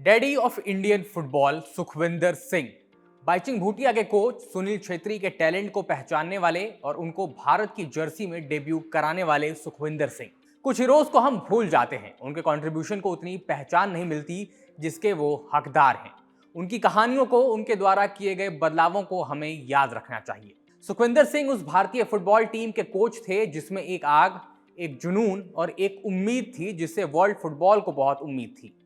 Daddy of Indian football Sukhwinder Singh. Bhaichung Bhutia के coach Sunil Chhetri के talent को पहचानने वाले और उनको भारत की जर्सी में डेब्यू कराने वाले सुखविंदर सिंह। कुछ हीरोज को हम भूल जाते हैं, उनके कंट्रीब्यूशन को उतनी पहचान नहीं मिलती जिसके वो हकदार हैं। उनकी कहानियों को, उनके द्वारा किए गए बदलावों को हमें याद रखना चाहिए। सुखविंदर सिंह उस भारतीय फुटबॉल टीम के कोच थे जिसमें एक आग, एक जुनून और एक उम्मीद थी जिससे वर्ल्ड फुटबॉल को बहुत उम्मीद थी।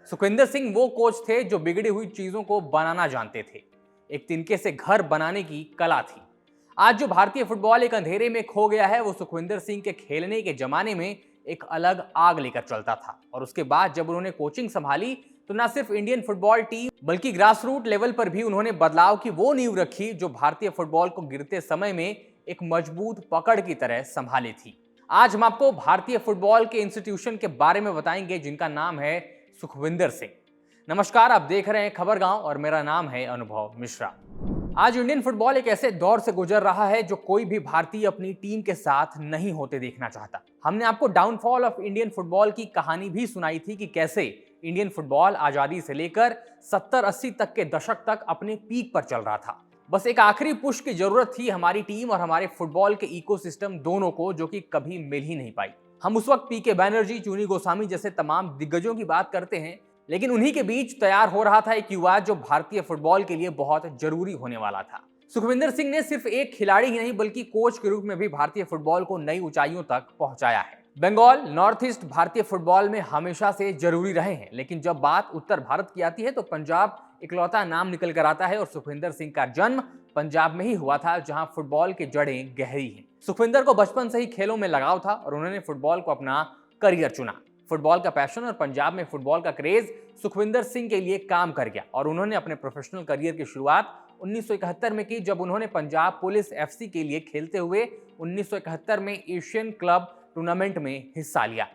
सुखविंदर सिंह वो कोच थे जो बिगड़ी हुई चीजों को बनाना जानते थे। एक तिनके से घर बनाने की कला थी। आज जो भारतीय फुटबॉल एक अंधेरे में खो गया है, वो सुखविंदर सिंह के खेलने के जमाने में एक अलग आग लेकर चलता था। और उसके बाद जब उन्होंने कोचिंग संभाली तो न सिर्फ इंडियन फुटबॉल टीम बल्कि ग्रास रूट लेवल पर भी उन्होंने बदलाव की वो नींव रखी जो भारतीय फुटबॉल को गिरते समय में एक मजबूत पकड़ की तरह संभाली थी। आज हम आपको भारतीय फुटबॉल के इंस्टीट्यूशन के बारे में बताएंगे जिनका नाम है सुखविंदर सिंह। नमस्कार, आप देख रहे हैं खबर गांव और मेरा नाम है अनुभव मिश्रा। आज इंडियन फुटबॉल एक ऐसे दौर से गुजर रहा है जो कोई भी भारतीय अपनी टीम के साथ नहीं होते देखना चाहता। हमने आपको डाउनफॉल ऑफ इंडियन फुटबॉल की कहानी भी सुनाई थी कि कैसे इंडियन फुटबॉल आजादी से लेकर 70-80 तक के दशक तक अपने पीक पर चल रहा था। बस एक आखिरी पुश की जरूरत थी हमारी टीम और हमारे फुटबॉल के इकोसिस्टम दोनों को, जो कि कभी मिल ही नहीं पाई। हम उस वक्त पीके बैनर्जी, चुनी गोस्वामी जैसे तमाम दिग्गजों की बात करते हैं, लेकिन उन्हीं के बीच तैयार हो रहा था एक युवा जो भारतीय फुटबॉल के लिए बहुत जरूरी होने वाला था। सुखविंदर सिंह ने सिर्फ एक खिलाड़ी ही नहीं बल्कि कोच के रूप में भी भारतीय फुटबॉल को नई ऊंचाइयों तक पहुंचाया है। बंगाल, नॉर्थ ईस्ट भारतीय फुटबॉल में हमेशा से जरूरी रहे हैं, लेकिन जब बात उत्तर भारत की आती है तो पंजाब इकलौता नाम निकल कर आता है। और सुखविंदर सिंह का जन्म पंजाब में ही हुआ था, जहां फुटबॉल की जड़ें गहरी हैं। सुखविंदर को बचपन से ही खेलों में लगाव था और उन्होंने फुटबॉल को अपना करियर चुना। फुटबॉल का पैशन और पंजाब में फुटबॉल का क्रेज सुखविंदर सिंह के लिए काम कर गया और उन्होंने अपने प्रोफेशनल करियर की शुरुआत 1971 में की, जब उन्होंने पंजाब पुलिस एफसी के लिए खेलते हुए 1971 में एशियन क्लब टूर्नामेंट में हिस्सा लिया।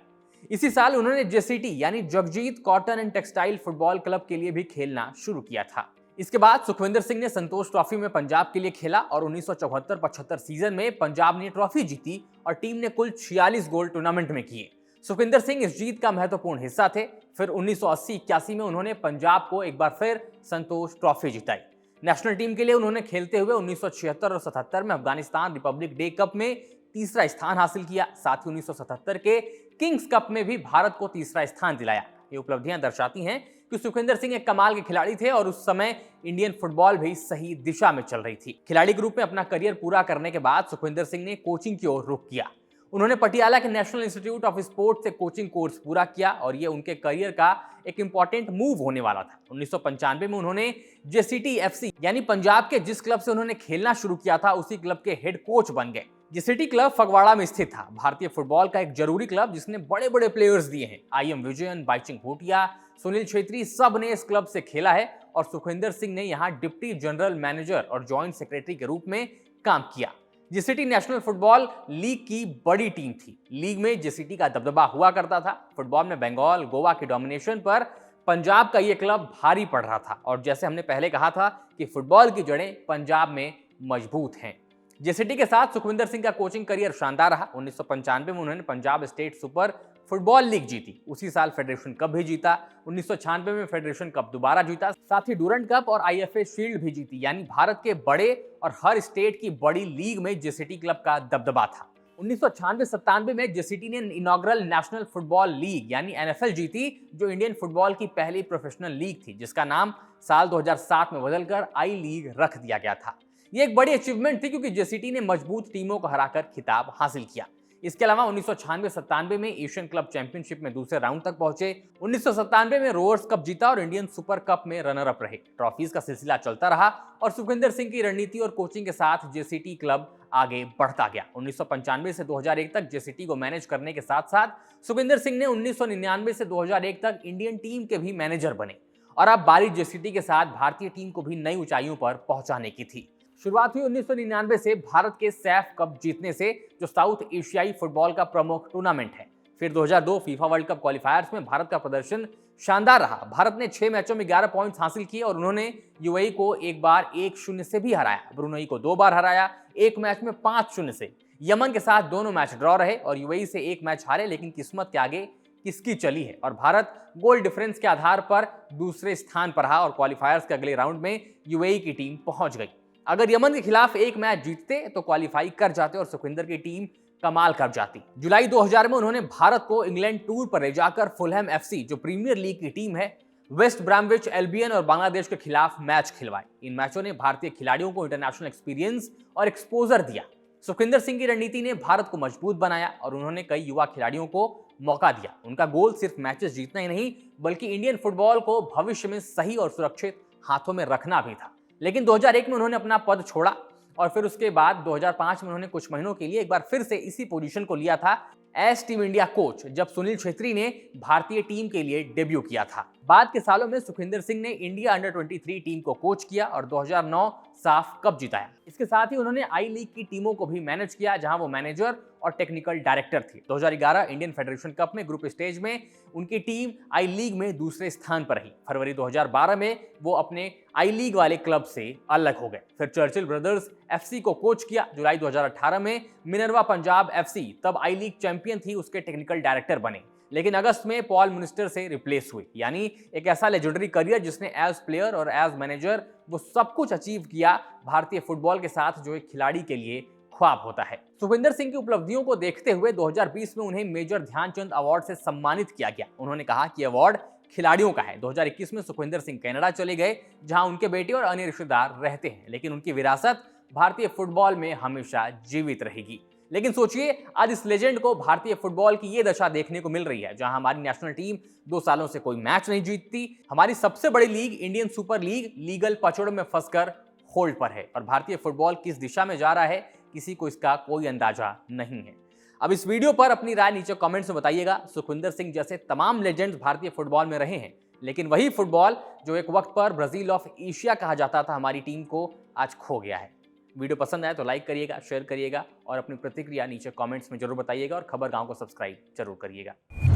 इसी साल उन्होंने जेसीटी यानी Jagjit cotton and textile football club के लिए भी खेलना शुरू किया था। इसके बाद सुखविंदर सिंह ने संतोष ट्रॉफी में पंजाब के लिए खेला और 1974-75 सीजन में पंजाब ने ट्रॉफी जीती और टीम ने कुल 46 गोल टूर्नामेंट में किए। सुखविंदर सिंह इस जीत का महत्वपूर्ण हिस्सा थे। फिर 1980-81 में उन्होंने पंजाब को एक बार फिर संतोष ट्रॉफी जिताई। नेशनल टीम के लिए उन्होंने खेलते हुए 1976 और 77 में अफगानिस्तान रिपब्लिक डे कप में तीसरा स्थान हासिल किया। साथ ही 1977 के किंग्स कप में भी भारत को तीसरा स्थान दिलाया। ये उपलब्धियां दर्शाती हैं कि सुखविंदर सिंह एक कमाल के खिलाड़ी थे और उस समय इंडियन फुटबॉल भी सही दिशा में चल रही थी। खिलाड़ी के रूप में अपना करियर पूरा करने के बाद सुखविंदर सिंह ने कोचिंग की ओर रुख किया। उन्होंने पटियाला के नेशनल इंस्टीट्यूट ऑफ स्पोर्ट्स से कोचिंग कोर्स पूरा किया और ये उनके करियर का एक इंपॉर्टेंट मूव होने वाला था। 1995 में उन्होंने जेसीटी एफसी यानी पंजाब के जिस क्लब से उन्होंने खेलना शुरू किया था उसी क्लब के हेड कोच बन गए। जेसीटी क्लब फगवाड़ा में स्थित था। भारतीय फुटबॉल का एक जरूरी क्लब जिसने बड़े बड़े प्लेयर्स दिए हैं। आई.एम. विजयन, बाइचुंग भूटिया, सुनील छेत्री, सब ने इस क्लब से खेला है और सुखविंदर सिंह ने यहाँ डिप्टी जनरल मैनेजर और जॉइंट सेक्रेटरी के रूप में काम किया। जेसीटी नेशनल फुटबॉल लीग की बड़ी टीम थी। लीग में जेसीटी का दबदबा हुआ करता था। फुटबॉल में बंगाल, गोवा के डोमिनेशन पर पंजाब का यह क्लब भारी पड़ रहा था और जैसे हमने पहले कहा था कि फुटबॉल की जड़ें पंजाब में मजबूत हैं। जेसीटी के साथ सुखविंदर सिंह का कोचिंग करियर शानदार रहा। 1995 में उन्होंने Punjab state super football league जीती। उसी साल फेडरेशन कप भी जीता। 1996 में फेडरेशन कप दोबारा जीता। साथ ही डूरंट कप और आईएफए शील्ड भी जीती। यानी भारत के बड़े और हर स्टेट की बड़ी लीग में जेसीटी क्लब का दबदबा था। 1996-97 में जेसीटी ने इनॉग्रल नेशनल फुटबॉल लीग यानी एनएफएल जीती, जो इंडियन फुटबॉल की पहली प्रोफेशनल लीग थी, जिसका नाम साल 2007 में बदलकर आई लीग रख दिया गया था। यह एक बड़ी अचीवमेंट थी क्योंकि जेसीटी ने मजबूत टीमों को हराकर खिताब हासिल किया। इसके अलावा 1996-97 में एशियन क्लब चैंपियनशिप में दूसरे राउंड तक पहुंचे। 1997 में रोवर्स कप जीता और इंडियन सुपर कप में रनर अप रहे। ट्रॉफीज का सिलसिला चलता रहा और सुखविंदर सिंह की रणनीति और कोचिंग के साथ जेसीटी क्लब आगे बढ़ता गया। 1995 से 2001 तक जेसीटी को मैनेज करने के साथ साथ सुखविंदर सिंह ने 1999 से 2001 तक इंडियन टीम के भी मैनेजर बने और अब बारी जेसीटी के साथ भारतीय टीम को भी नई ऊंचाइयों पर पहुंचाने की थी। शुरुआत हुई 1999 से भारत के सैफ कप जीतने से, जो साउथ एशियाई फुटबॉल का प्रमुख टूर्नामेंट है। फिर 2002 फीफा वर्ल्ड कप क्वालिफायर्स में भारत का प्रदर्शन शानदार रहा। भारत ने 6 मैचों में 11 पॉइंट्स हासिल किए और उन्होंने यूएई को एक बार 1-0 से भी हराया। ब्रुनई को 2 बार हराया, एक मैच में 5-0 से। यमन के साथ दोनों मैच ड्रॉ रहे और यूएई से एक मैच हारे, लेकिन किस्मत के आगे किसकी चली है और भारत गोल डिफरेंस के आधार पर दूसरे स्थान पर रहा और क्वालिफायर्स के अगले राउंड में यूएई की टीम पहुंच गई। अगर यमन के खिलाफ एक मैच जीतते तो क्वालिफाई कर जाते और सुखविंदर की टीम कमाल कर जाती। जुलाई 2000 में उन्होंने भारत को इंग्लैंड टूर पर ले जाकर फुलहैम एफसी, जो प्रीमियर लीग की टीम है, वेस्ट ब्रामविच एल्बियन और बांग्लादेश के खिलाफ मैच खिलवाए। इन मैचों ने भारतीय खिलाड़ियों को इंटरनेशनल एक्सपीरियंस और एक्सपोजर दिया। सुखविंदर सिंह की रणनीति ने भारत को मजबूत बनाया और उन्होंने कई युवा खिलाड़ियों को मौका दिया। उनका गोल सिर्फ मैचेस जीतना ही नहीं बल्कि इंडियन फुटबॉल को भविष्य में सही और सुरक्षित हाथों में रखना भी था। लेकिन 2001 में उन्होंने अपना पद छोड़ा और फिर उसके बाद 2005 में उन्होंने कुछ महीनों के लिए एक बार फिर से इसी पोजीशन को लिया था एज टीम इंडिया कोच, जब सुनील छेत्री ने भारतीय टीम के लिए डेब्यू किया था। बाद के सालों में सुखविंदर सिंह ने इंडिया अंडर 23 टीम को कोच किया और 2009 साफ कप जिताया। इसके साथ ही उन्होंने आई लीग की टीमों को भी मैनेज किया, जहां वो मैनेजर और टेक्निकल डायरेक्टर थे। 2011 इंडियन फेडरेशन कप में ग्रुप स्टेज में उनकी टीम आई लीग में दूसरे स्थान पर रही। फरवरी 2012 में वो अपने आई लीग वाले क्लब से अलग हो गए। फिर चर्चिल ब्रदर्स एफसी को कोच किया। जुलाई 2018 में मिनर्वा पंजाब एफसी, तब आई लीग चैंपियन थी, उसके टेक्निकल डायरेक्टर बने। लेकिन अगस्त में पॉल मिनिस्टर से रिप्लेस हुए। यानी एक ऐसा लेजेंडरी करियर जिसने एज प्लेयर और एज मैनेजर वो सब कुछ अचीव किया भारतीय फुटबॉल के साथ, जो एक खिलाड़ी के लिए ख्वाब होता है। सुखविंदर सिंह की उपलब्धियों को देखते हुए 2020 में उन्हें मेजर ध्यानचंद अवार्ड से सम्मानित किया गया। उन्होंने कहा कि अवार्ड खिलाड़ियों का है। 2021 में सुखविंदर सिंह कनाडा चले गए, जहां उनके बेटे और अन्य रिश्तेदार रहते हैं, लेकिन उनकी विरासत भारतीय फुटबॉल में हमेशा जीवित रहेगी। लेकिन सोचिए, आज इस लेजेंड को भारतीय फुटबॉल की ये दशा देखने को मिल रही है, जहां हमारी नेशनल टीम 2 सालों से कोई मैच नहीं जीतती। हमारी सबसे बड़ी league Indian super league legal पचड़ में फंसकर होल्ड पर है और भारतीय फुटबॉल किस दिशा में जा रहा है किसी को इसका कोई अंदाजा नहीं है। अब इस वीडियो पर अपनी राय नीचे कमेंट्स में बताइएगा। सुखविंदर सिंह जैसे तमाम लेजेंड्स भारतीय फुटबॉल में रहे हैं, लेकिन वही फुटबॉल जो एक वक्त पर ब्राजील ऑफ एशिया कहा जाता था, हमारी टीम को आज खो गया है। वीडियो पसंद आए तो लाइक करिएगा, शेयर करिएगा और अपनी प्रतिक्रिया नीचे कमेंट्स में जरूर बताइएगा और खबर गांव को सब्सक्राइब जरूर करिएगा।